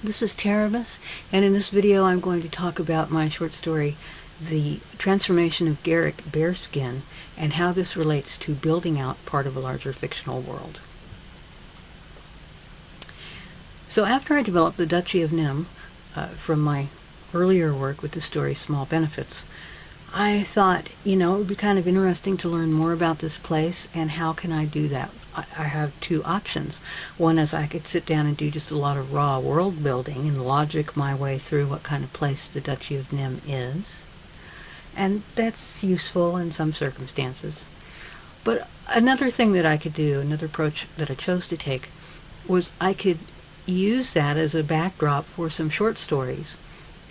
This is Taramis, and in this video I'm going to talk about my short story, The Transformation of Gerick Bareskin, and how this relates to building out part of a larger fictional world. So after I developed the Duchy of Nimm from my earlier work with the story Small Benefits, I thought, it would be kind of interesting to learn more about this place, and how can I do that? I have two options. One is I could sit down and do just a lot of raw world building and logic my way through what kind of place the Duchy of Nimm is. And that's useful in some circumstances. But another thing that I could do, another approach that I chose to take, was I could use that as a backdrop for some short stories.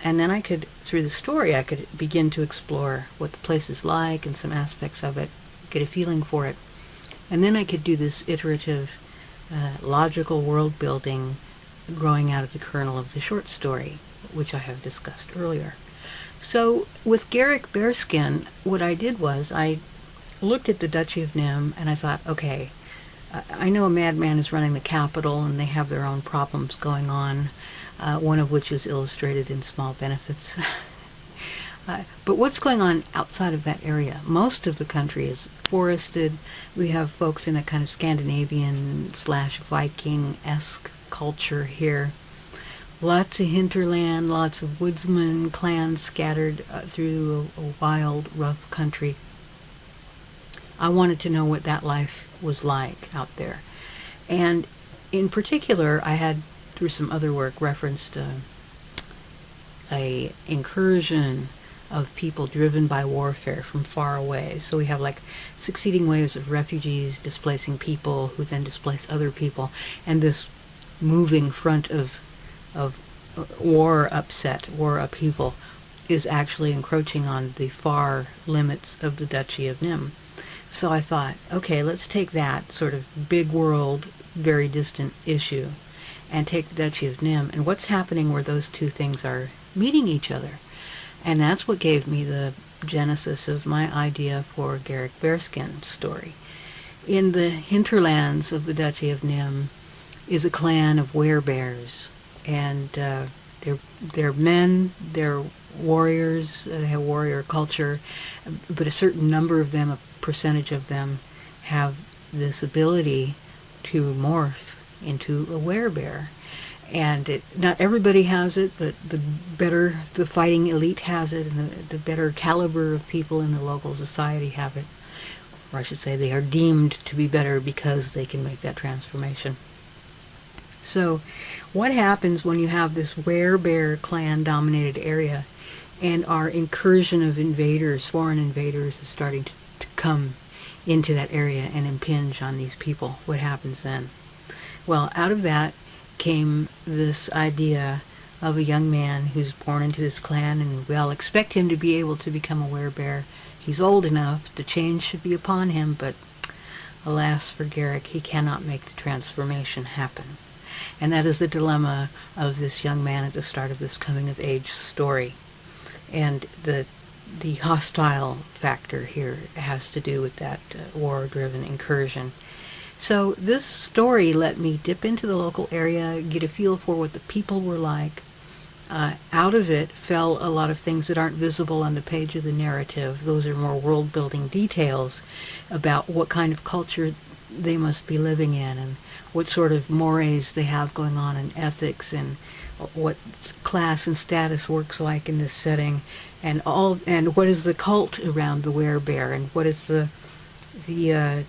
And then through the story, I could begin to explore what the place is like and some aspects of it, get a feeling for it. And then I could do this iterative, logical world building growing out of the kernel of the short story, which I have discussed earlier. So with Gerick Bareskin, what I did was I looked at the Duchy of Nimm and I thought, okay, I know a madman is running the capital and they have their own problems going on, one of which is illustrated in Small Benefits. But what's going on outside of that area? Most of the country is forested. We have folks in a kind of Scandinavian/Viking-esque culture here. Lots of hinterland, lots of woodsmen, clans scattered through a wild, rough country. I wanted to know what that life was like out there. And in particular, I had, through some other work, referenced a incursion of people driven by warfare from far away. So we have like succeeding waves of refugees displacing people who then displace other people, and this moving front of war upheaval is actually encroaching on the far limits of the Duchy of Nimm. So I thought, okay, let's take that sort of big world, very distant issue and take the Duchy of Nimm and what's happening where those two things are meeting each other. And that's what gave me the genesis of my idea for Gerick Bareskin's story. In the hinterlands of the Duchy of Nimm is a clan of werebears, and they're men, they're warriors, they have warrior culture, but a certain number of them, a percentage of them, have this ability to morph into a werebear. And not everybody has it, but the fighting elite has it, and the better caliber of people in the local society have it. Or I should say they are deemed to be better because they can make that transformation. So what happens when you have this werebear clan-dominated area and our incursion of invaders, foreign invaders, is starting to come into that area and impinge on these people? What happens then? Well, out of that came this idea of a young man who's born into this clan, and we all expect him to be able to become a werebear. He's old enough, the change should be upon him, but alas for Gerick, he cannot make the transformation happen. And that is the dilemma of this young man at the start of this coming-of-age story. And the hostile factor here has to do with that war-driven incursion. So this story let me dip into the local area, get a feel for what the people were like. Out of it fell a lot of things that aren't visible on the page of the narrative. Those are more world-building details about what kind of culture they must be living in, and what sort of mores they have going on in ethics, and what class and status works like in this setting, and what is the cult around the werebear, and what is the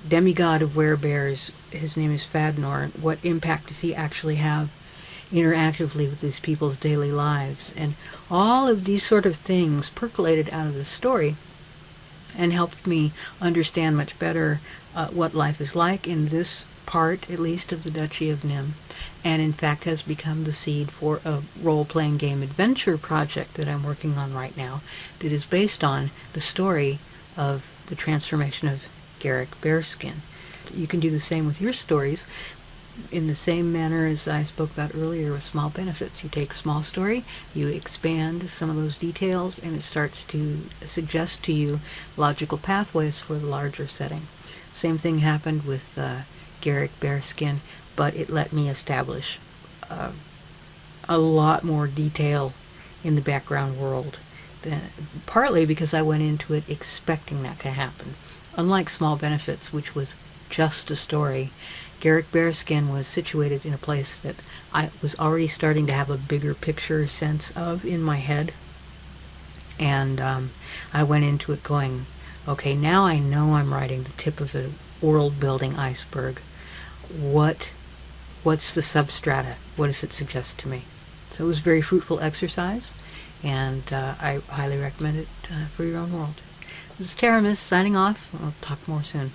demigod of werebears. His name is Fadnor. What impact does he actually have interactively with these people's daily lives? And all of these sort of things percolated out of the story and helped me understand much better what life is like in this part, at least, of the Duchy of Nimm, and in fact has become the seed for a role-playing game adventure project that I'm working on right now that is based on the story of the transformation of Gerick Bareskin. You can do the same with your stories in the same manner as I spoke about earlier with Small Benefits. You take a small story, you expand some of those details, and it starts to suggest to you logical pathways for the larger setting. Same thing happened with Gerick Bareskin, but it let me establish a lot more detail in the background world. Partly because I went into it expecting that to happen. Unlike Small Benefits, which was just a story, Gerick Bareskin was situated in a place that I was already starting to have a bigger picture sense of in my head. And I went into it going, okay, now I know I'm writing the tip of the world-building iceberg. What's the substrata? What does it suggest to me? So it was a very fruitful exercise, and I highly recommend it for your own world. This is Tara Miss signing off. I'll talk more soon.